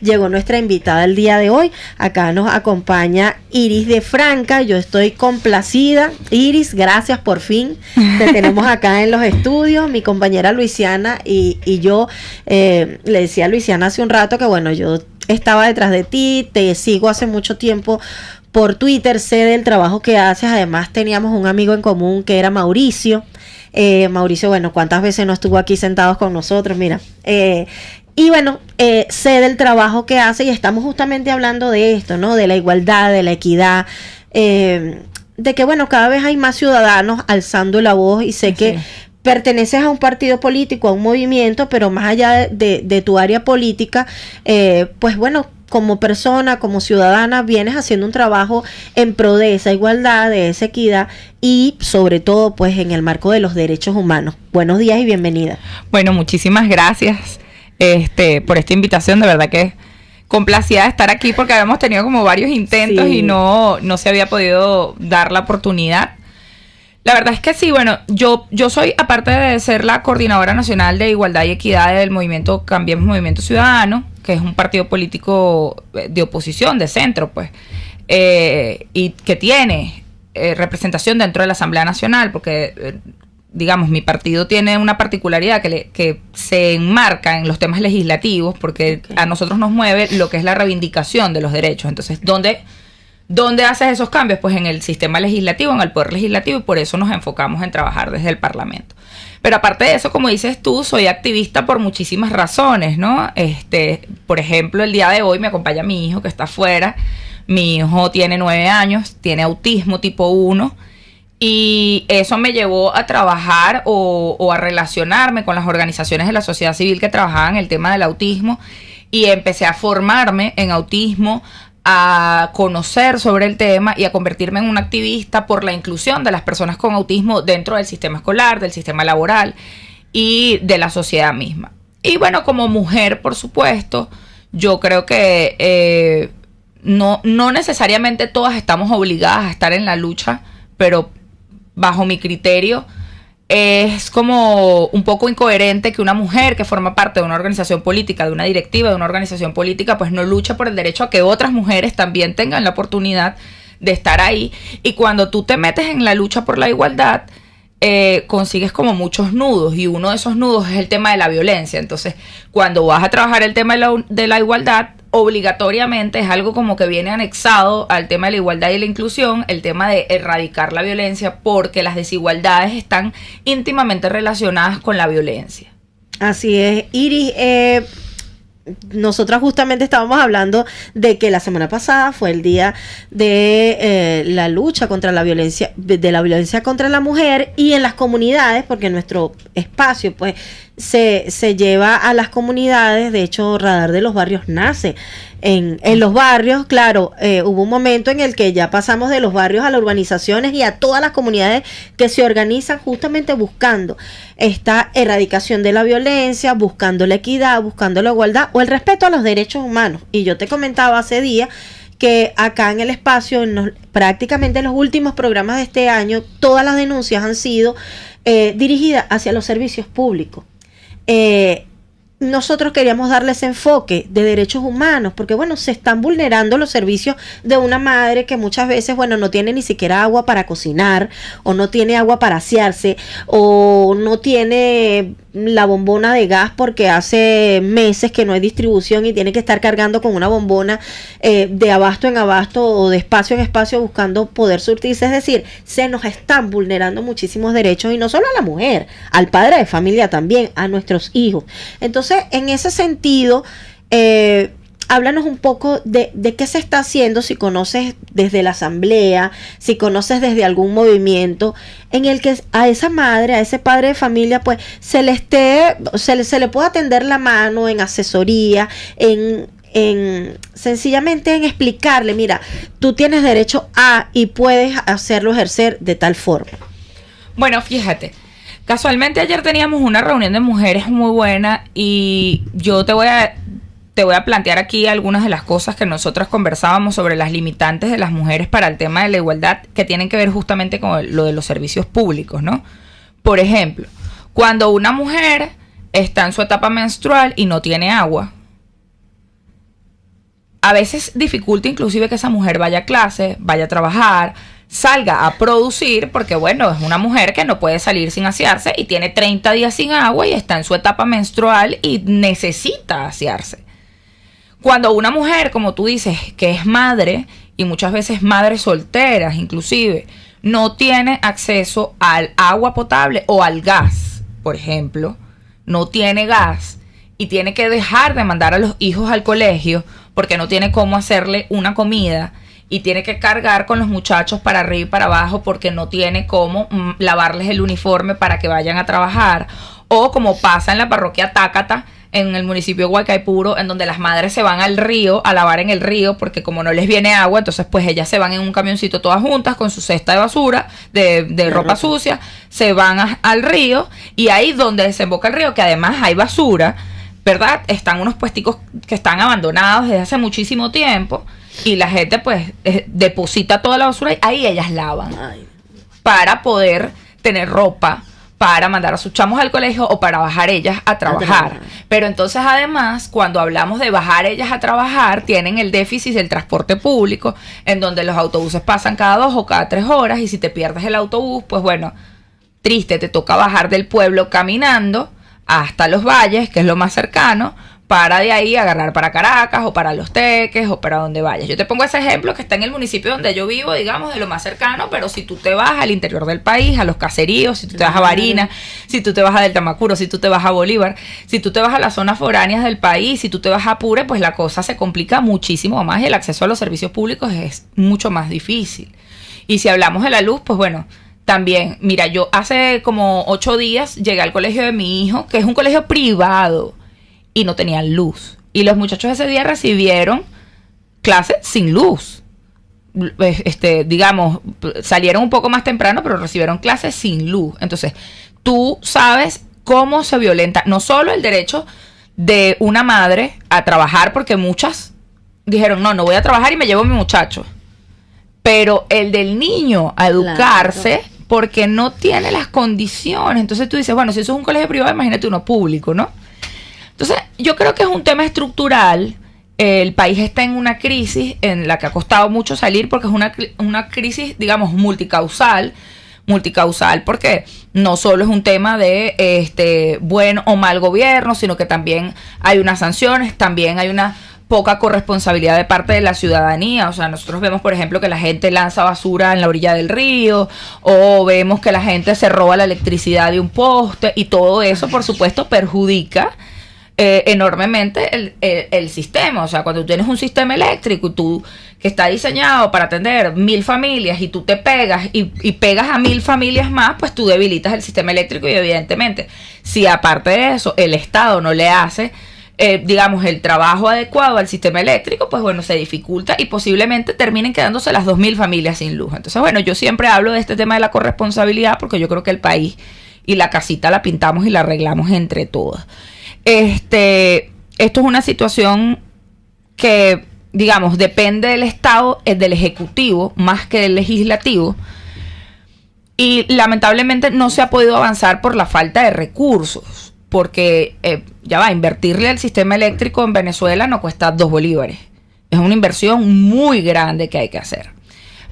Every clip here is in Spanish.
llegó nuestra invitada el día de hoy. Acá nos acompaña Iris de Franca. Yo estoy complacida. Iris, gracias, por fin te tenemos acá en los estudios. Mi compañera Luisiana y yo le decía a Luisiana hace un rato que bueno, yo estaba detrás de ti, te sigo hace mucho tiempo por Twitter, sé del trabajo que haces. Además teníamos un amigo en común que era Mauricio. Mauricio, bueno, cuántas veces no estuvo aquí sentados con nosotros, mira. Y bueno, sé del trabajo que hace y estamos justamente hablando de esto, ¿no? De la igualdad, de la equidad, de que bueno, cada vez hay más ciudadanos alzando la voz y sé que perteneces a un partido político, a un movimiento, pero más allá de tu área política, pues bueno, como persona, como ciudadana, vienes haciendo un trabajo en pro de esa igualdad, de esa equidad y sobre todo pues en el marco de los derechos humanos. Buenos días y bienvenida. Bueno, muchísimas gracias por esta invitación, de verdad que complacida de estar aquí porque habíamos tenido como varios intentos y no se había podido dar la oportunidad. La verdad es que sí, bueno, yo soy, aparte de ser la coordinadora nacional de igualdad y equidad del movimiento Cambiemos Movimiento Ciudadano, que es un partido político de oposición, de centro, pues, y que tiene representación dentro de la Asamblea Nacional, porque, digamos, mi partido tiene una particularidad que se enmarca en los temas legislativos, porque a nosotros nos mueve lo que es la reivindicación de los derechos. Entonces, ¿dónde haces esos cambios? Pues en el sistema legislativo, en el poder legislativo, y por eso nos enfocamos en trabajar desde el Parlamento. Pero aparte de eso, como dices tú, soy activista por muchísimas razones, ¿no? Por ejemplo, el día de hoy me acompaña mi hijo que está afuera. Mi hijo tiene 9 años, tiene autismo tipo 1, y eso me llevó a trabajar o a relacionarme con las organizaciones de la sociedad civil que trabajaban el tema del autismo, y empecé a formarme en autismo, a conocer sobre el tema y a convertirme en una activista por la inclusión de las personas con autismo dentro del sistema escolar, del sistema laboral y de la sociedad misma. Y bueno, como mujer, por supuesto, yo creo que no necesariamente todas estamos obligadas a estar en la lucha, pero bajo mi criterio es como un poco incoherente que una mujer que forma parte de una organización política, de una directiva de una organización política, pues no lucha por el derecho a que otras mujeres también tengan la oportunidad de estar ahí. Y cuando tú te metes en la lucha por la igualdad, consigues como muchos nudos, y uno de esos nudos es el tema de la violencia. Entonces, cuando vas a trabajar el tema de la igualdad, obligatoriamente es algo como que viene anexado al tema de la igualdad y la inclusión, el tema de erradicar la violencia, porque las desigualdades están íntimamente relacionadas con la violencia. Así es, Iris. Nosotras justamente estábamos hablando de que la semana pasada fue el día de la lucha contra la violencia, de la violencia contra la mujer, y en las comunidades, porque nuestro espacio pues se lleva a las comunidades. De hecho, Radar de los Barrios nace en los barrios. Claro, hubo un momento en el que ya pasamos de los barrios a las urbanizaciones y a todas las comunidades que se organizan justamente buscando esta erradicación de la violencia, buscando la equidad, buscando la igualdad o el respeto a los derechos humanos. Y yo te comentaba hace días que acá en el espacio, prácticamente en los últimos programas de este año, todas las denuncias han sido dirigidas hacia los servicios públicos. Nosotros queríamos darle ese enfoque de derechos humanos, porque bueno, se están vulnerando los servicios de una madre que muchas veces, bueno, no tiene ni siquiera agua para cocinar, o no tiene agua para asearse, o no tiene la bombona de gas porque hace meses que no hay distribución y tiene que estar cargando con una bombona de abasto en abasto o de espacio en espacio buscando poder surtirse. Es decir, se nos están vulnerando muchísimos derechos, y no solo a la mujer, al padre de familia también, a nuestros hijos. Entonces, en ese sentido, háblanos un poco de qué se está haciendo, si conoces desde la asamblea, si conoces desde algún movimiento en el que a esa madre, a ese padre de familia, pues se le pueda tender la mano en asesoría, sencillamente en explicarle, mira, tú tienes derecho a y puedes hacerlo ejercer de tal forma. Bueno, fíjate, casualmente ayer teníamos una reunión de mujeres muy buena, y yo te voy a plantear aquí algunas de las cosas que nosotras conversábamos sobre las limitantes de las mujeres para el tema de la igualdad, que tienen que ver justamente con lo de los servicios públicos, ¿no? Por ejemplo, cuando una mujer está en su etapa menstrual y no tiene agua, a veces dificulta inclusive que esa mujer vaya a clase, vaya a trabajar, salga a producir, porque bueno, es una mujer que no puede salir sin asearse y tiene 30 días sin agua y está en su etapa menstrual y necesita asearse. Cuando una mujer, como tú dices, que es madre, y muchas veces madres solteras inclusive, no tiene acceso al agua potable o al gas, por ejemplo, no tiene gas y tiene que dejar de mandar a los hijos al colegio porque no tiene cómo hacerle una comida, y tiene que cargar con los muchachos para arriba y para abajo porque no tiene cómo lavarles el uniforme para que vayan a trabajar, o como pasa en la parroquia Tácata, en el municipio de Guaycaipuro, en donde las madres se van al río a lavar en el río porque como no les viene agua, entonces pues ellas se van en un camioncito todas juntas con su cesta de basura, de ropa sucia, se van al río, y ahí donde desemboca el río, que además hay basura, ¿verdad? Están unos puesticos que están abandonados desde hace muchísimo tiempo, y la gente pues deposita toda la basura y ahí ellas lavan para poder tener ropa para mandar a sus chamos al colegio o para bajar ellas a trabajar. Pero entonces además, cuando hablamos de bajar ellas a trabajar, tienen el déficit del transporte público, en donde los autobuses pasan cada 2 o cada 3 horas, y si te pierdes el autobús, pues bueno, triste, te toca bajar del pueblo caminando hasta Los Valles, que es lo más cercano, para de ahí agarrar para Caracas o para Los Teques o para donde vayas. Yo te pongo ese ejemplo que está en el municipio donde yo vivo, digamos, de lo más cercano, pero si tú te vas al interior del país, a los caseríos, si tú te vas a Barinas, si tú te vas a Delta Macuro, si tú te vas a Bolívar, si tú te vas a las zonas foráneas del país, si tú te vas a Apure, pues la cosa se complica muchísimo más y el acceso a los servicios públicos es mucho más difícil. Y si hablamos de la luz, pues bueno, también, mira, yo hace como 8 días llegué al colegio de mi hijo, que es un colegio privado, y no tenían luz. Y los muchachos ese día recibieron clases sin luz. Digamos, salieron un poco más temprano, pero recibieron clases sin luz. Entonces, tú sabes cómo se violenta no solo el derecho de una madre a trabajar, porque muchas dijeron, no voy a trabajar y me llevo a mi muchacho. Pero el del niño a educarse, claro, porque no tiene las condiciones. Entonces tú dices, bueno, si eso es un colegio privado, imagínate uno público, ¿no? Entonces, yo creo que es un tema estructural. El país está en una crisis en la que ha costado mucho salir, porque es una crisis, digamos, multicausal, porque no solo es un tema de buen o mal gobierno, sino que también hay unas sanciones, también hay una poca corresponsabilidad de parte de la ciudadanía. O sea, nosotros vemos, por ejemplo, que la gente lanza basura en la orilla del río, o vemos que la gente se roba la electricidad de un poste, y todo eso, por supuesto, perjudica enormemente el sistema. O sea, cuando tú tienes un sistema eléctrico que está diseñado para atender 1000 familias, y tú te pegas y pegas a 1000 familias más, pues tú debilitas el sistema eléctrico. Y evidentemente, si aparte de eso el Estado no le hace digamos, el trabajo adecuado al sistema eléctrico, pues bueno, se dificulta y posiblemente terminen quedándose las 2000 familias sin luz. Entonces, bueno, yo siempre hablo de este tema de la corresponsabilidad, porque yo creo que el país y la casita la pintamos y la arreglamos entre todas. Esto es una situación que, digamos, depende del Estado, del Ejecutivo, más que del Legislativo, y lamentablemente no se ha podido avanzar por la falta de recursos, porque invertirle al sistema eléctrico en Venezuela no cuesta 2 bolívares. Es una inversión muy grande que hay que hacer.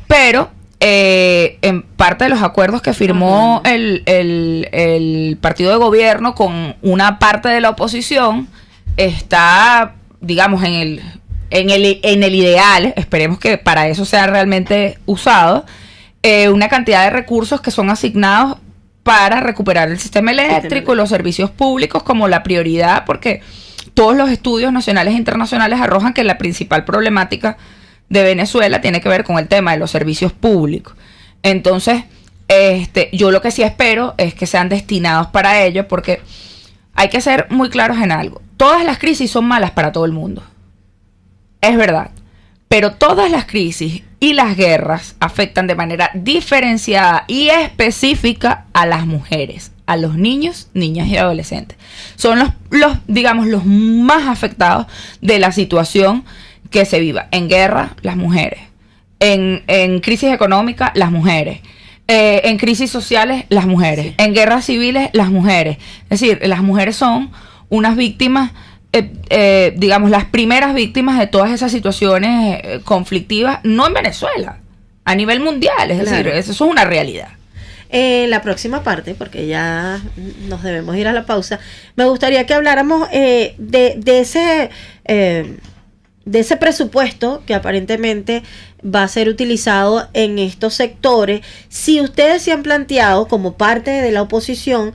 Pero en parte de los acuerdos que firmó el partido de gobierno con una parte de la oposición está, digamos, en el ideal, esperemos que para eso sea realmente usado, una cantidad de recursos que son asignados para recuperar el sistema eléctrico y los servicios públicos como la prioridad, porque todos los estudios nacionales e internacionales arrojan que la principal problemática de Venezuela tiene que ver con el tema de los servicios públicos. Entonces, yo lo que sí espero es que sean destinados para ello, porque hay que ser muy claros en algo. Todas las crisis son malas para todo el mundo. Es verdad. Pero todas las crisis y las guerras afectan de manera diferenciada y específica a las mujeres, a los niños, niñas y adolescentes. Son los más afectados de la situación que se viva. En guerra, las mujeres. En crisis económica, las mujeres. En crisis sociales, las mujeres. Sí. En guerras civiles, las mujeres. Es decir, las mujeres son unas víctimas digamos, las primeras víctimas de todas esas situaciones conflictivas, no en Venezuela, a nivel mundial, es decir, eso es una realidad. La próxima parte, porque ya nos debemos ir a la pausa, me gustaría que habláramos de ese presupuesto que aparentemente va a ser utilizado en estos sectores. Si ustedes se han planteado como parte de la oposición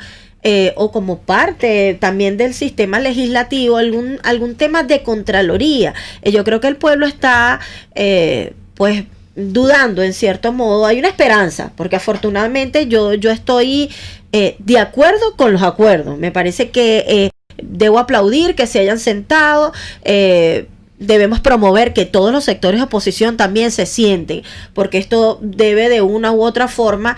o como parte también del sistema legislativo algún tema de Contraloría. Yo creo que el pueblo está pues dudando en cierto modo. Hay una esperanza, porque afortunadamente yo estoy de acuerdo con los acuerdos. Me parece que debo aplaudir que se hayan sentado. Debemos promover que todos los sectores de oposición también se sienten, porque esto debe de una u otra forma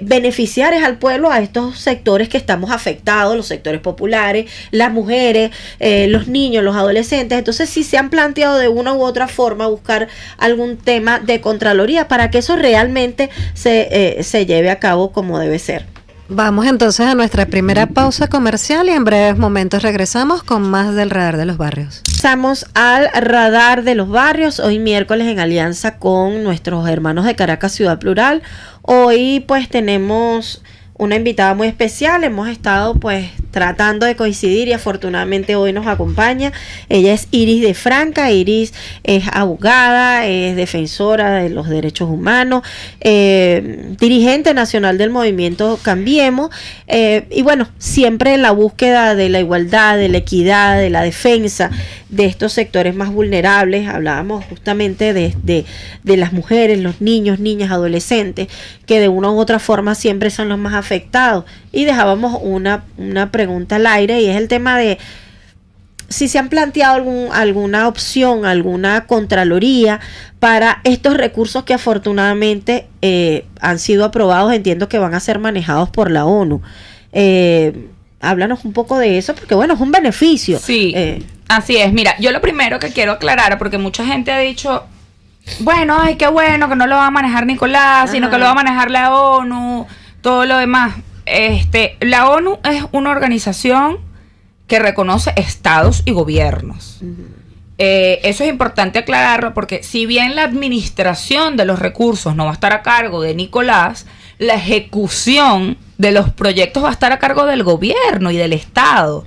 beneficiar al pueblo, a estos sectores que estamos afectados, los sectores populares, las mujeres, los niños, los adolescentes. Entonces, si se han planteado de una u otra forma buscar algún tema de Contraloría para que eso realmente se lleve a cabo como debe ser. Vamos entonces a nuestra primera pausa comercial y en breves momentos regresamos con más del Radar de los Barrios. Pasamos al Radar de los Barrios, hoy miércoles en alianza con nuestros hermanos de Caracas Ciudad Plural. Hoy pues tenemos una invitada muy especial, hemos estado pues tratando de coincidir y afortunadamente hoy nos acompaña. Ella es Iris de Franca. Iris es abogada, es defensora de los derechos humanos, dirigente nacional del movimiento Cambiemos, y bueno, siempre en la búsqueda de la igualdad, de la equidad, de la defensa de estos sectores más vulnerables. Hablábamos justamente de las mujeres, los niños, niñas, adolescentes, que de una u otra forma siempre son los más afectados. Y dejábamos una pregunta al aire, y es el tema de si se han planteado alguna opción, alguna Contraloría para estos recursos que afortunadamente han sido aprobados. Entiendo que van a ser manejados por la ONU. Háblanos un poco de eso, porque bueno, es un beneficio. Sí, así es. Mira, yo lo primero que quiero aclarar, porque mucha gente ha dicho, bueno, ay, qué bueno que no lo va a manejar Nicolás, sino que lo va a manejar la ONU, todo lo demás. La ONU es una organización que reconoce estados y gobiernos. Eso es importante aclararlo, porque si bien la administración de los recursos no va a estar a cargo de Nicolás, la ejecución de los proyectos va a estar a cargo del gobierno y del estado,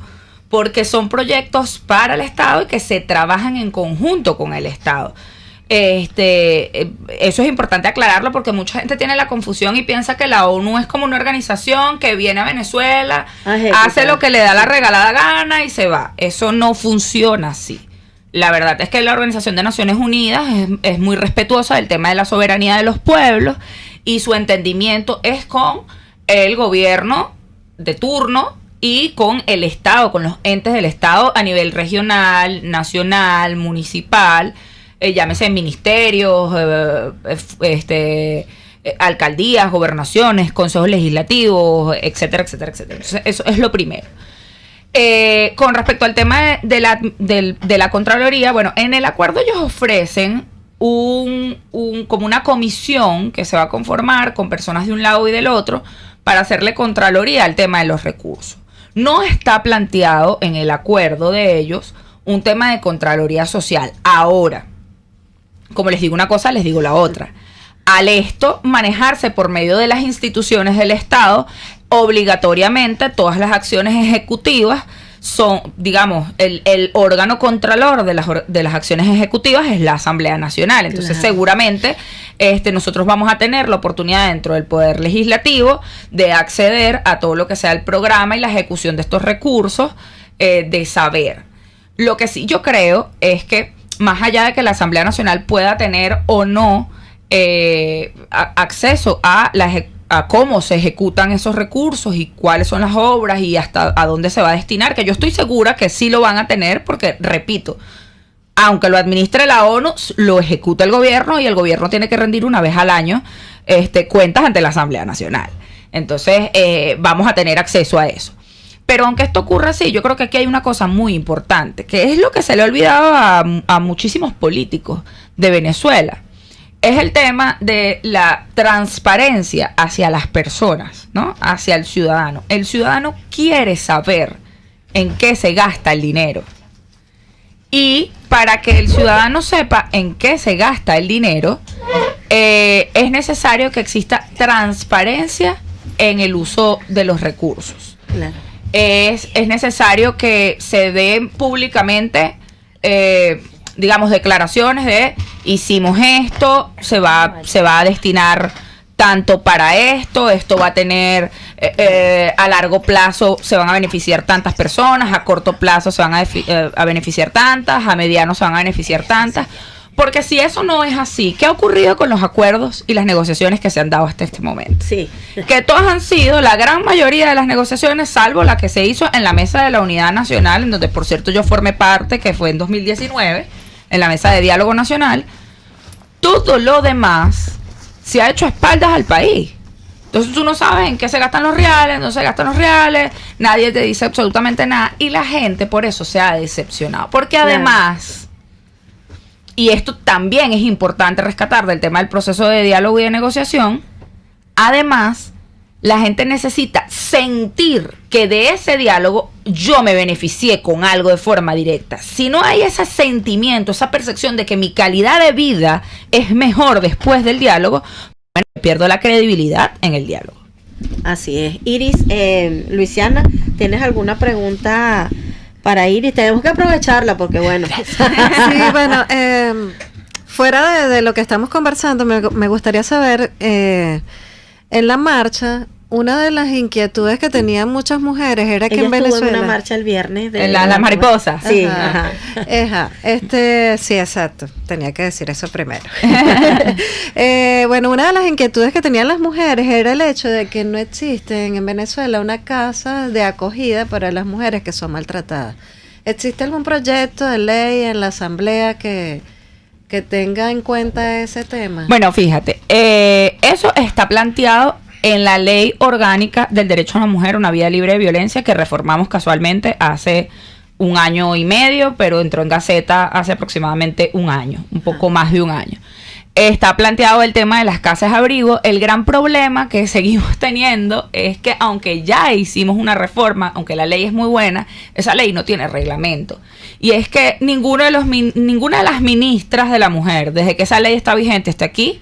porque son proyectos para el estado y que se trabajan en conjunto con el estado. Eso es importante aclararlo, porque mucha gente tiene la confusión y piensa que la ONU es como una organización que viene a Venezuela, hace lo que le da la regalada gana y se va. Eso no funciona así. La verdad es que la Organización de Naciones Unidas es muy respetuosa del tema de la soberanía de los pueblos, y su entendimiento es con el gobierno de turno y con el Estado, con los entes del Estado a nivel regional, nacional, municipal, llámese ministerios, alcaldías, gobernaciones, consejos legislativos, etcétera, etcétera, etcétera. Entonces, eso es lo primero. Con respecto al tema de la Contraloría, bueno, en el acuerdo ellos ofrecen como una comisión que se va a conformar con personas de un lado y del otro para hacerle Contraloría al tema de los recursos. No está planteado en el acuerdo de ellos un tema de Contraloría Social. Ahora, como les digo una cosa, les digo la otra. Al esto manejarse por medio de las instituciones del Estado, obligatoriamente todas las acciones ejecutivas son, digamos, el órgano contralor de las acciones ejecutivas es la Asamblea Nacional. Entonces, seguramente nosotros vamos a tener la oportunidad dentro del Poder Legislativo de acceder a todo lo que sea el programa y la ejecución de estos recursos, de saber. Lo que sí yo creo es que, más allá de que la Asamblea Nacional pueda tener o no acceso a cómo se ejecutan esos recursos y cuáles son las obras y hasta a dónde se va a destinar, que yo estoy segura que sí lo van a tener, porque, repito, aunque lo administre la ONU, lo ejecuta el gobierno, y el gobierno tiene que rendir una vez al año cuentas ante la Asamblea Nacional. Entonces, vamos a tener acceso a eso. Pero aunque esto ocurra así, yo creo que aquí hay una cosa muy importante, que es lo que se le ha olvidado a muchísimos políticos de Venezuela. Es el tema de la transparencia hacia las personas, ¿no? Hacia el ciudadano. El ciudadano quiere saber en qué se gasta el dinero. Y para que el ciudadano sepa en qué se gasta el dinero, es necesario que exista transparencia en el uso de los recursos. Claro. Es necesario que se den públicamente, digamos, declaraciones de hicimos esto, se va a destinar tanto para esto va a tener a largo plazo se van a beneficiar tantas personas, a corto plazo se van a beneficiar tantas, a mediano se van a beneficiar tantas, porque si eso no es así, ¿qué ha ocurrido con los acuerdos y las negociaciones que se han dado hasta este momento? Sí. Que todas han sido, la gran mayoría de las negociaciones, salvo la que se hizo en la Mesa de la Unidad Nacional, en donde por cierto yo formé parte, que fue en 2019, en la Mesa de Diálogo Nacional, todo lo demás se ha hecho a espaldas al país. Entonces tú no sabes en qué se gastan los reales, no se gastan los reales, nadie te dice absolutamente nada y la gente por eso se ha decepcionado. Porque además, y esto también es importante rescatar del tema del proceso de diálogo y de negociación, además la gente necesita sentir que de ese diálogo yo me beneficié con algo de forma directa. Si no hay ese sentimiento, esa percepción de que mi calidad de vida es mejor después del diálogo, bueno, pierdo la credibilidad en el diálogo. Así es. Iris, Luisiana, ¿tienes alguna pregunta para Iris? Tenemos que aprovecharla porque bueno. Sí, bueno, fuera de lo que estamos conversando, me gustaría saber, en la marcha, una de las inquietudes que tenían muchas mujeres era que ella en Venezuela... estuvo en una marcha el viernes. Las mariposas. Sí, ajá. Sí, exacto. Tenía que decir eso primero. Bueno, una de las inquietudes que tenían las mujeres era el hecho de que no existen en Venezuela una casa de acogida para las mujeres que son maltratadas. ¿Existe algún proyecto de ley en la Asamblea que tenga en cuenta ese tema? Bueno, fíjate, eso está planteado en la Ley Orgánica del Derecho a la Mujer, una vida libre de violencia, que reformamos casualmente hace 1 año y medio, pero entró en Gaceta hace aproximadamente 1 año, un poco más de 1 año. Está planteado el tema de las casas de abrigo. El gran problema que seguimos teniendo es que aunque ya hicimos una reforma, aunque la ley es muy buena, esa ley no tiene reglamento. Y es que ninguna de las ministras de la mujer, desde que esa ley está vigente hasta aquí,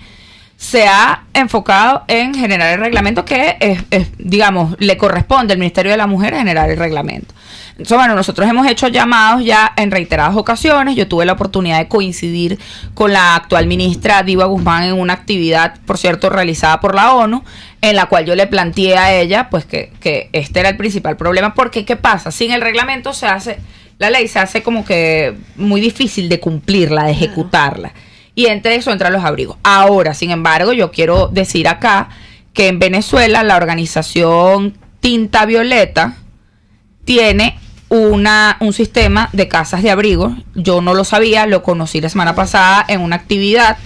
se ha enfocado en generar el reglamento que digamos, le corresponde al Ministerio de la Mujer generar el reglamento. Entonces, bueno, nosotros hemos hecho llamados ya en reiteradas ocasiones. Yo tuve la oportunidad de coincidir con la actual ministra Diva Guzmán en una actividad, por cierto, realizada por la ONU, en la cual yo le planteé a ella pues que este era el principal problema, porque ¿qué pasa? Sin el reglamento la ley se hace como que muy difícil de cumplirla, de ejecutarla. Y entre eso entran los abrigos. Ahora, sin embargo, yo quiero decir acá que en Venezuela la organización Tinta Violeta tiene un sistema de casas de abrigo. Yo no lo sabía, lo conocí la semana pasada en una actividad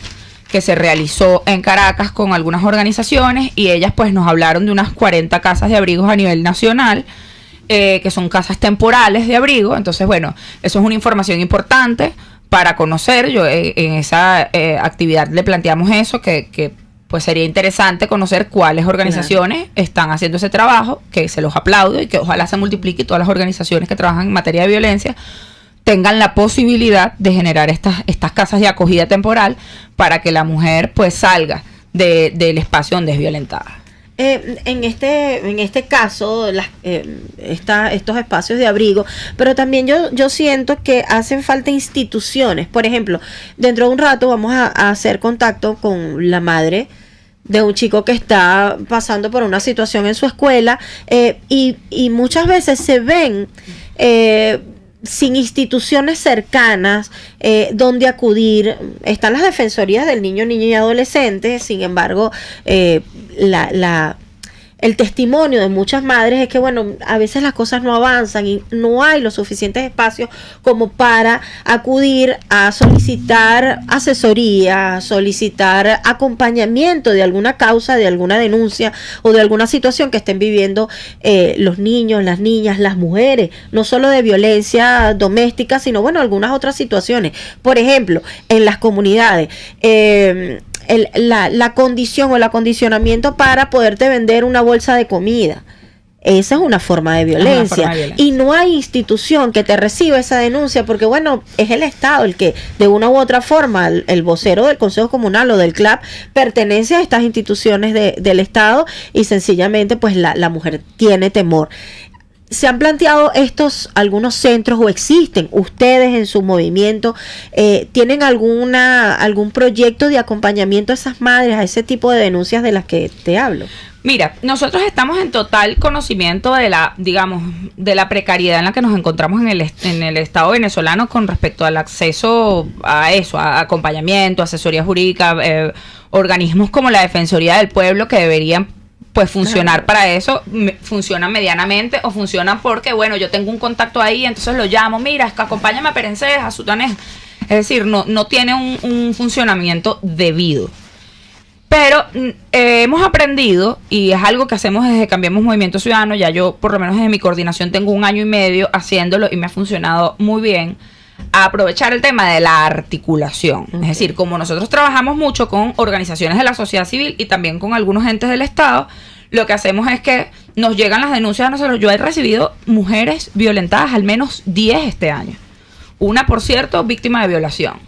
que se realizó en Caracas con algunas organizaciones y ellas pues nos hablaron de unas 40 casas de abrigos a nivel nacional, que son casas temporales de abrigo. Entonces, bueno, eso es una información importante para conocer. Yo en esa actividad le planteamos eso, que pues sería interesante conocer cuáles organizaciones están haciendo ese trabajo, que se los aplaudo y que ojalá se multiplique y todas las organizaciones que trabajan en materia de violencia tengan la posibilidad de generar estas casas de acogida temporal para que la mujer pues salga del espacio donde es violentada. En este caso, estos espacios de abrigo, pero también yo siento que hacen falta instituciones. Por ejemplo, dentro de un rato vamos a hacer contacto con la madre de un chico que está pasando por una situación en su escuela, y muchas veces se ven sin instituciones cercanas donde acudir. Están las defensorías del niño, niña y adolescente. Sin embargo, el testimonio de muchas madres es que, bueno, a veces las cosas no avanzan y no hay los suficientes espacios como para acudir a solicitar asesoría, solicitar acompañamiento de alguna causa, de alguna denuncia o de alguna situación que estén viviendo los niños, las niñas, las mujeres, no solo de violencia doméstica, sino, bueno, algunas otras situaciones. Por ejemplo, en las comunidades, la condición o el acondicionamiento para poderte vender una bolsa de comida. esa es una forma de violencia. Y no hay institución que te reciba esa denuncia, porque bueno, es el Estado el que de una u otra forma, el vocero del Consejo Comunal o del CLAP pertenece a estas instituciones del Estado, y sencillamente pues la mujer tiene temor. ¿Se han planteado algunos centros, o existen ustedes en su movimiento, tienen algún proyecto de acompañamiento a esas madres, a ese tipo de denuncias de las que te hablo? Mira, nosotros estamos en total conocimiento de la precariedad en la que nos encontramos en el Estado venezolano con respecto al acceso a eso, a acompañamiento, asesoría jurídica, organismos como la Defensoría del Pueblo que deberían pues funcionar para eso, funcionan medianamente, o funcionan porque, bueno, yo tengo un contacto ahí, entonces lo llamo, mira, es que acompáñame a Perencejas, a Sutanes. Es decir, no tiene un funcionamiento debido. Pero hemos aprendido, y es algo que hacemos desde Cambiemos Movimiento Ciudadano, ya yo por lo menos desde mi coordinación tengo 1 año y medio haciéndolo y me ha funcionado muy bien, a aprovechar el tema de la articulación. Es decir, como nosotros trabajamos mucho con organizaciones de la sociedad civil y también con algunos entes del Estado, lo que hacemos es que nos llegan las denuncias a nosotros. Yo he recibido mujeres violentadas, al menos 10 este año. Una, por cierto, víctima de violación.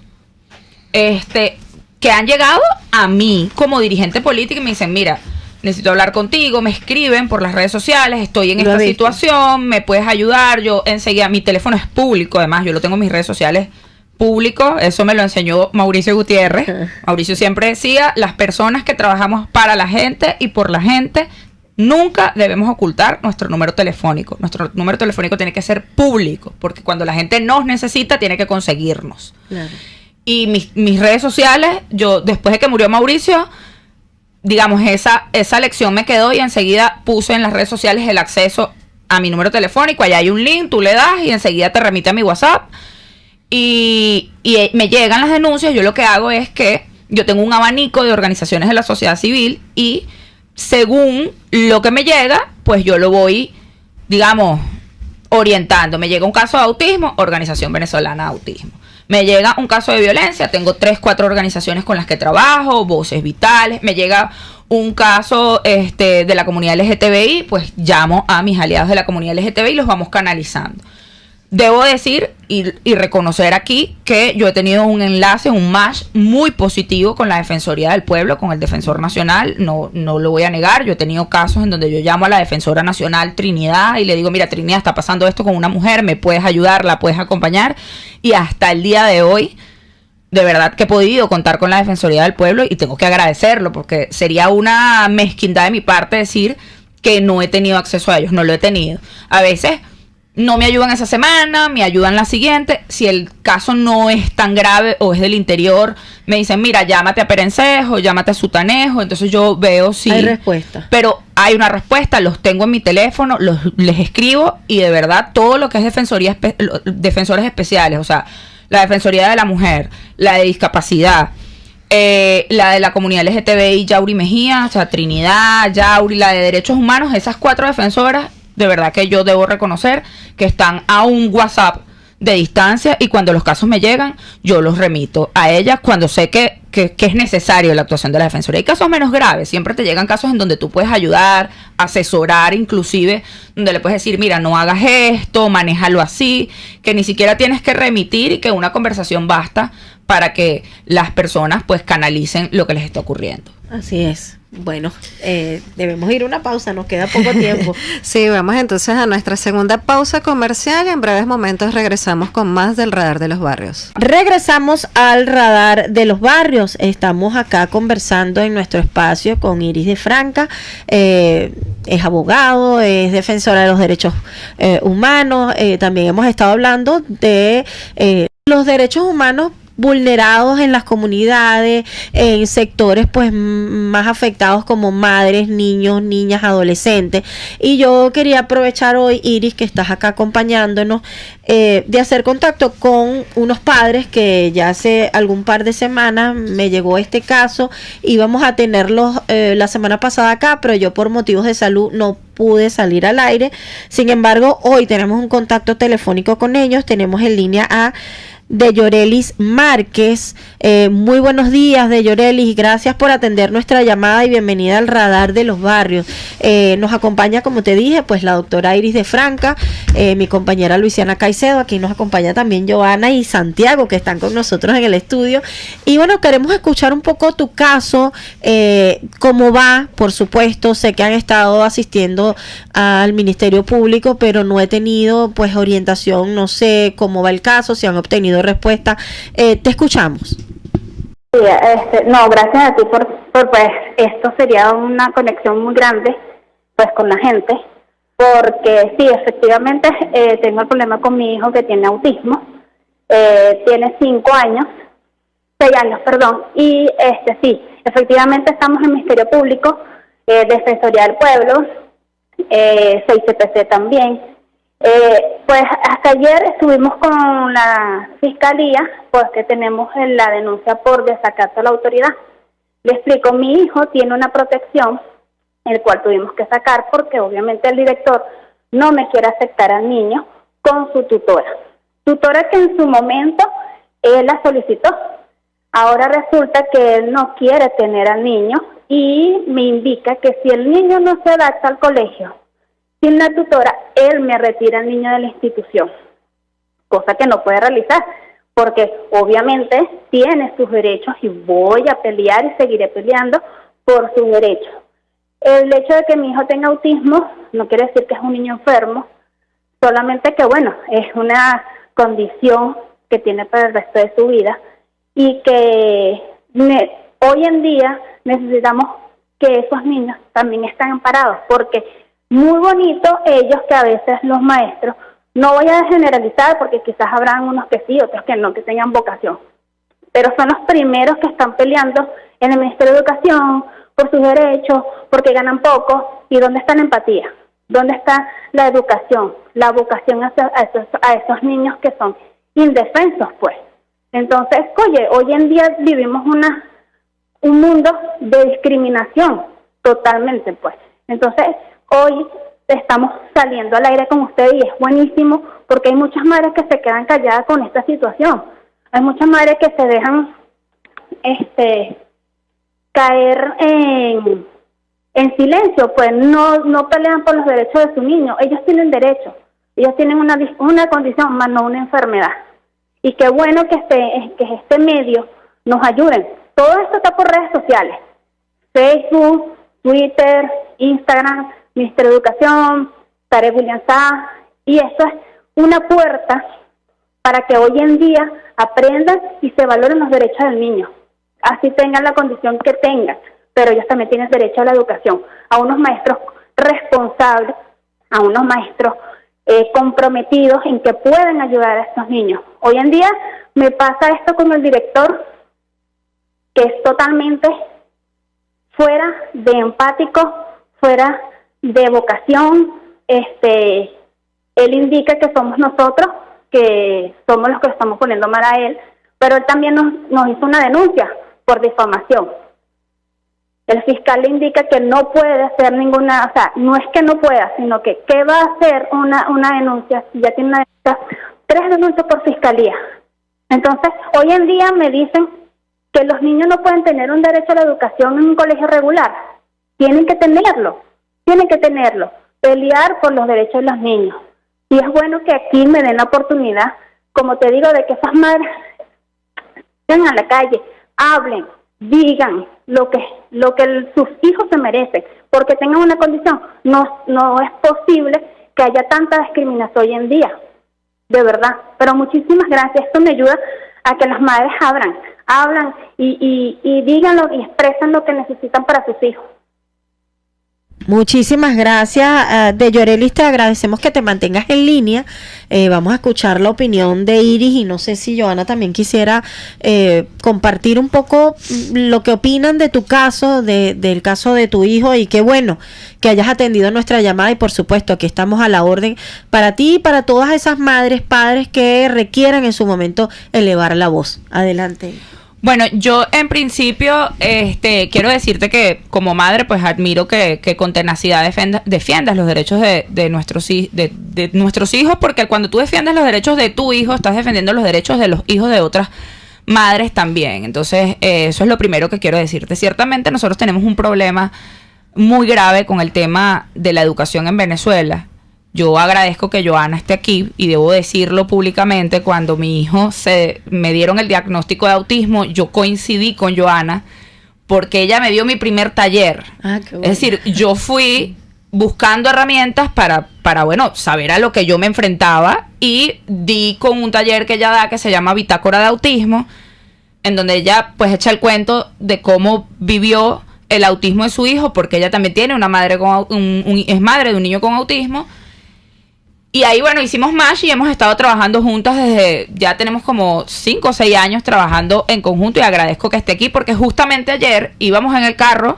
Que han llegado a mí como dirigente político y me dicen, mira, necesito hablar contigo, me escriben por las redes sociales, estoy en esta situación, me puedes ayudar. Yo enseguida, mi teléfono es público, además yo lo tengo en mis redes sociales público, eso me lo enseñó Mauricio Gutiérrez. Mauricio siempre decía, las personas que trabajamos para la gente y por la gente, nunca debemos ocultar nuestro número telefónico. Nuestro número telefónico tiene que ser público, porque cuando la gente nos necesita, tiene que conseguirnos. Claro. Y mis redes sociales, yo después de que murió Mauricio, digamos, esa lección me quedó, y enseguida puse en las redes sociales el acceso a mi número telefónico. Allá hay un link, tú le das y enseguida te remite a mi WhatsApp. Y me llegan las denuncias. Yo lo que hago es que yo tengo un abanico de organizaciones de la sociedad civil, y según lo que me llega, pues yo lo voy, digamos, orientando. Me llega un caso de autismo, Organización Venezolana de Autismo. Me llega un caso de violencia, tengo 3, 4 organizaciones con las que trabajo, Voces Vitales. Me llega un caso de la comunidad LGTBI, pues llamo a mis aliados de la comunidad LGTBI y los vamos canalizando. Debo decir y reconocer aquí que yo he tenido un enlace, un match muy positivo con la Defensoría del Pueblo, con el Defensor Nacional, no lo voy a negar. Yo he tenido casos en donde yo llamo a la Defensora Nacional Trinidad y le digo, mira, Trinidad, está pasando esto con una mujer, ¿me puedes ayudar? ¿La puedes acompañar? Y hasta el día de hoy, de verdad que he podido contar con la Defensoría del Pueblo, y tengo que agradecerlo, porque sería una mezquindad de mi parte decir que no he tenido acceso a ellos. No lo he tenido. A veces no me ayudan esa semana, me ayudan la siguiente. Si el caso no es tan grave o es del interior, me dicen, mira, llámate a Perencejo, llámate a Sutanejo. Entonces yo veo si hay respuesta. Pero hay una respuesta, los tengo en mi teléfono, les escribo, y de verdad todo lo que es defensores especiales, o sea, la Defensoría de la Mujer, la de discapacidad, la de la comunidad LGTBI, Yauri Mejía, o sea, Trinidad, Yauri, la de derechos humanos, esas 4 defensoras, de verdad que yo debo reconocer que están a un WhatsApp de distancia, y cuando los casos me llegan, yo los remito a ellas cuando sé que es necesario la actuación de la Defensoría. Hay casos menos graves, siempre te llegan casos en donde tú puedes ayudar, asesorar, inclusive, donde le puedes decir, mira, no hagas esto, manéjalo así, que ni siquiera tienes que remitir, y que una conversación basta para que las personas pues canalicen lo que les está ocurriendo. Así es. Bueno, debemos ir a una pausa, nos queda poco tiempo. Sí, vamos entonces a nuestra segunda pausa comercial, y en breves momentos regresamos con más del Radar de los Barrios. Regresamos al Radar de los Barrios. Estamos acá conversando en nuestro espacio con Iris de Franca. Es abogado, es defensora de los derechos humanos. También hemos estado hablando de los derechos humanos vulnerados en las comunidades, en sectores pues más afectados como madres, niños, niñas, adolescentes. Y yo quería aprovechar hoy, Iris, que estás acá acompañándonos, de hacer contacto con unos padres que ya hace algún par de semanas me llegó este caso. Íbamos a tenerlos la semana pasada acá, pero yo por motivos de salud no pude salir al aire. Sin embargo, hoy tenemos un contacto telefónico con ellos. Tenemos en línea a de Yorelis Márquez. Muy buenos días, de Yorelis, gracias por atender nuestra llamada y bienvenida al Radar de los Barrios. Nos acompaña, como te dije, pues la doctora Iris de Franca, mi compañera Luisiana Caicedo, aquí nos acompaña también Joana y Santiago, que están con nosotros en el estudio. Y bueno, queremos escuchar un poco tu caso, cómo va. Por supuesto, sé que han estado asistiendo al Ministerio Público, pero no he tenido pues orientación, no sé cómo va el caso, si han obtenido respuesta. Te escuchamos. Sí, no, gracias a ti por pues esto sería una conexión muy grande pues con la gente, porque sí, efectivamente tengo el problema con mi hijo que tiene autismo, tiene 6 años, perdón, y sí, efectivamente estamos en Ministerio Público, Defensoría del Pueblo, 6CPC también. Pues hasta ayer estuvimos con la Fiscalía, porque tenemos la denuncia por desacato a la autoridad. Le explico, mi hijo tiene una protección, el cual tuvimos que sacar porque obviamente el director no me quiere aceptar al niño con su tutora que en su momento él la solicitó. Ahora resulta que él no quiere tener al niño y me indica que si el niño no se adapta al colegio sin la tutora, él me retira al niño de la institución, cosa que no puede realizar, porque obviamente tiene sus derechos y voy a pelear y seguiré peleando por sus derechos. El hecho de que mi hijo tenga autismo no quiere decir que es un niño enfermo, solamente que bueno, es una condición que tiene para el resto de su vida y que hoy en día necesitamos que esos niños también estén amparados, porque muy bonito ellos que a veces los maestros, no voy a generalizar porque quizás habrán unos que sí, otros que no, que tengan vocación, pero son los primeros que están peleando en el Ministerio de Educación por sus derechos, porque ganan poco. ¿Y dónde está la empatía? ¿Dónde está la educación, la vocación a esos niños que son indefensos, pues? Entonces, oye, hoy en día vivimos un mundo de discriminación totalmente, pues. Entonces, hoy estamos saliendo al aire con ustedes y es buenísimo porque hay muchas madres que se quedan calladas con esta situación. Hay muchas madres que se dejan caer en silencio, pues no pelean por los derechos de su niño. Ellos tienen derechos, ellos tienen una condición, más no una enfermedad. Y qué bueno que este medio nos ayuden. Todo esto está por redes sociales, Facebook, Twitter, Instagram, Ministerio de Educación, Tarek William Sá, y eso es una puerta para que hoy en día aprendan y se valoren los derechos del niño, así tengan la condición que tengan, pero ellos también tienen derecho a la educación, a unos maestros responsables, a unos maestros comprometidos en que pueden ayudar a estos niños. Hoy en día me pasa esto con el director, que es totalmente fuera de empático, fuera de vocación. Él indica que somos nosotros, que somos los que estamos poniendo mal a él, pero él también nos hizo una denuncia por difamación. El fiscal le indica que no puede hacer ninguna, o sea, no es que no pueda, sino que ¿qué va a hacer una denuncia? Si ya tiene 3 denuncias por fiscalía. Entonces, hoy en día me dicen que los niños no pueden tener un derecho a la educación en un colegio regular. Tienen que tenerlo, pelear por los derechos de los niños. Y es bueno que aquí me den la oportunidad, como te digo, de que esas madres vayan a la calle, hablen, digan lo que sus hijos se merecen, porque tengan una condición. No es posible que haya tanta discriminación hoy en día, de verdad. Pero muchísimas gracias, esto me ayuda a que las madres hablan y digan y expresan lo que necesitan para sus hijos. Muchísimas gracias, de Yorelis, te agradecemos que te mantengas en línea. Vamos a escuchar la opinión de Iris y no sé si Joana también quisiera compartir un poco lo que opinan de tu caso, del caso de tu hijo, y qué bueno que hayas atendido nuestra llamada y por supuesto aquí estamos a la orden para ti y para todas esas madres, padres que requieran en su momento elevar la voz. Adelante. Bueno, yo en principio quiero decirte que como madre pues admiro que con tenacidad defiendas los derechos de nuestros hijos, porque cuando tú defiendes los derechos de tu hijo, estás defendiendo los derechos de los hijos de otras madres también. Entonces, eso es lo primero que quiero decirte. Ciertamente nosotros tenemos un problema muy grave con el tema de la educación en Venezuela. Yo agradezco que Joana esté aquí y debo decirlo públicamente. Cuando mi hijo me dieron el diagnóstico de autismo, yo coincidí con Joana porque ella me dio mi primer taller. Qué bueno. Es decir, yo fui buscando herramientas para bueno, saber a lo que yo me enfrentaba, y di con un taller que ella da que se llama Bitácora de Autismo, en donde ella pues echa el cuento de cómo vivió el autismo de su hijo, porque ella también tiene una madre es madre de un niño con autismo. Y ahí, bueno, hicimos match y hemos estado trabajando juntas ya tenemos como 5 o 6 años trabajando en conjunto, y agradezco que esté aquí porque justamente ayer íbamos en el carro,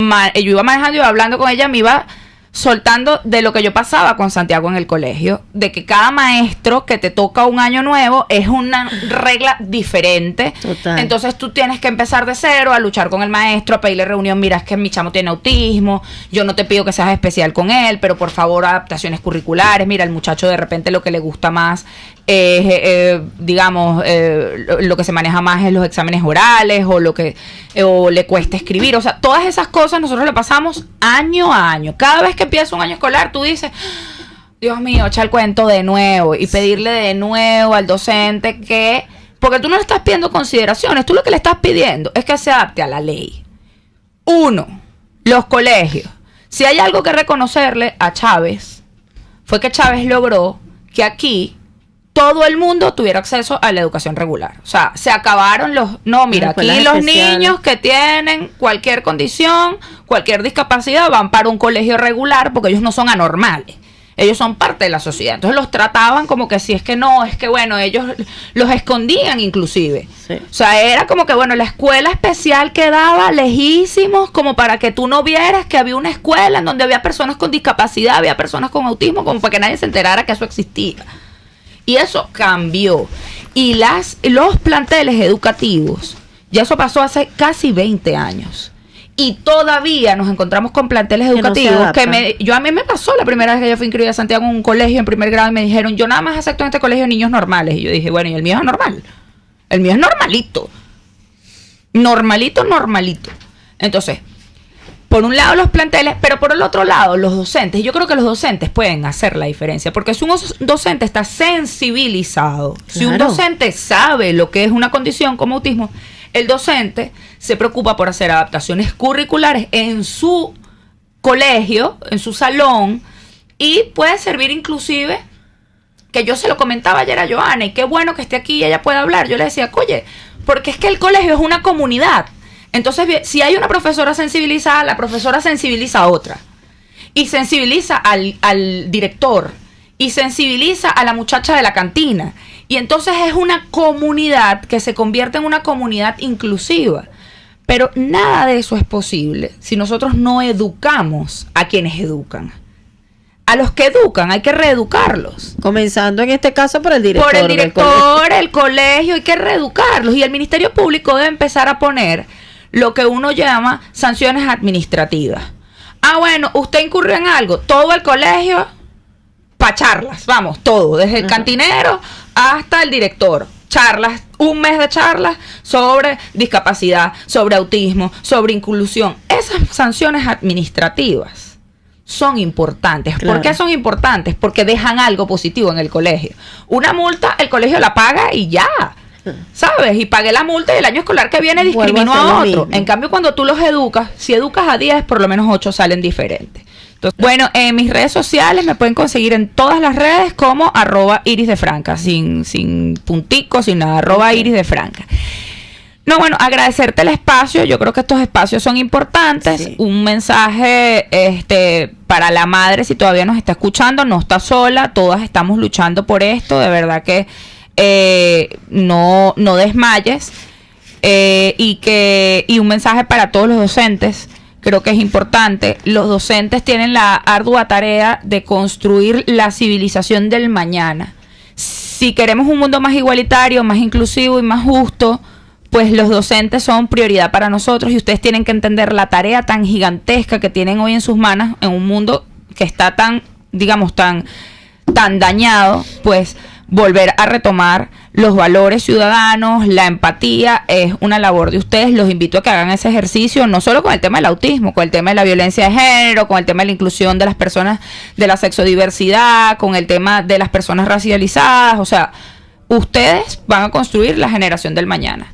yo iba manejando, iba hablando con ella, me iba soltando de lo que yo pasaba con Santiago en el colegio, de que cada maestro que te toca un año nuevo es una regla diferente. Total. Entonces tú tienes que empezar de cero, a luchar con el maestro, a pedirle reunión. Mira, es que mi chamo tiene autismo, yo no te pido que seas especial con él, pero por favor adaptaciones curriculares. Mira, el muchacho de repente lo que le gusta más lo que se maneja más es los exámenes orales, o le cuesta escribir. O sea, todas esas cosas nosotros le pasamos año a año. Cada vez que empieza un año escolar, tú dices, Dios mío, echa el cuento de nuevo, y pedirle de nuevo al docente que... Porque tú no le estás pidiendo consideraciones, tú lo que le estás pidiendo es que se adapte a la ley. 1, los colegios. Si hay algo que reconocerle a Chávez, fue que Chávez logró que aquí todo el mundo tuviera acceso a la educación regular. O sea, se acabaron no, mira, aquí los niños que tienen cualquier condición, cualquier discapacidad, van para un colegio regular porque ellos no son anormales. Ellos son parte de la sociedad. Entonces los trataban como que si es que no, es que bueno, ellos los escondían inclusive. Sí. O sea, era como que bueno, la escuela especial quedaba lejísimos como para que tú no vieras que había una escuela en donde había personas con discapacidad, había personas con autismo, como para que nadie se enterara que eso existía. Y eso cambió. Y los planteles educativos, ya eso pasó hace casi 20 años. Y todavía nos encontramos con planteles educativos a mí me pasó la primera vez que yo fui inscribida a Santiago en un colegio en primer grado, y me dijeron, yo nada más acepto en este colegio niños normales. Y yo dije, bueno, y el mío es normal. El mío es normalito. Normalito. Entonces, por un lado los planteles, pero por el otro lado los docentes. Yo creo que los docentes pueden hacer la diferencia, porque si un docente está sensibilizado, claro, si un docente sabe lo que es una condición como autismo, el docente se preocupa por hacer adaptaciones curriculares en su colegio, en su salón, y puede servir inclusive, que yo se lo comentaba ayer a Joana, y qué bueno que esté aquí y ella pueda hablar. Yo le decía, oye, porque es que el colegio es una comunidad. Entonces, si hay una profesora sensibilizada, la profesora sensibiliza a otra, y sensibiliza al director, y sensibiliza a la muchacha de la cantina, y entonces es una comunidad que se convierte en una comunidad inclusiva. Pero nada de eso es posible si nosotros no educamos a quienes educan. A los que educan hay que reeducarlos. Comenzando en este caso por el director. Por el director, el colegio, hay que reeducarlos. Y el Ministerio Público debe empezar a poner lo que uno llama sanciones administrativas. Bueno, usted incurrió en algo, todo el colegio para charlas, vamos, todo, desde el cantinero hasta el director. Charlas, un mes de charlas sobre discapacidad, sobre autismo, sobre inclusión. Esas sanciones administrativas son importantes. Claro. ¿Por qué son importantes? Porque dejan algo positivo en el colegio. Una multa, el colegio la paga y ya, ¿sabes? Y pagué la multa y el año escolar que viene discriminó a otro. En cambio, cuando tú los educas, si educas a 10, por lo menos 8 salen diferentes. Entonces, bueno, en mis redes sociales me pueden conseguir en todas las redes como @irisdefranca, sin punticos, sin nada, @irisdefranca. No, bueno, agradecerte el espacio. Yo creo que estos espacios son importantes. Sí. Un mensaje para la madre, si todavía nos está escuchando, no está sola, todas estamos luchando por esto. De verdad que no desmayes. Y un mensaje para todos los docentes. Creo que es importante. Los docentes tienen la ardua tarea de construir la civilización del mañana. Si queremos un mundo más igualitario, más inclusivo y más justo pues los docentes son prioridad para nosotros y ustedes tienen que entender la tarea tan gigantesca que tienen hoy en sus manos en un mundo que está tan, digamos, tan dañado, pues volver a retomar los valores ciudadanos, la empatía, es una labor de ustedes. Los invito a que hagan ese ejercicio, no solo con el tema del autismo, con el tema de la violencia de género, con el tema de la inclusión de las personas de la sexodiversidad, con el tema de las personas racializadas. O sea, ustedes van a construir la generación del mañana.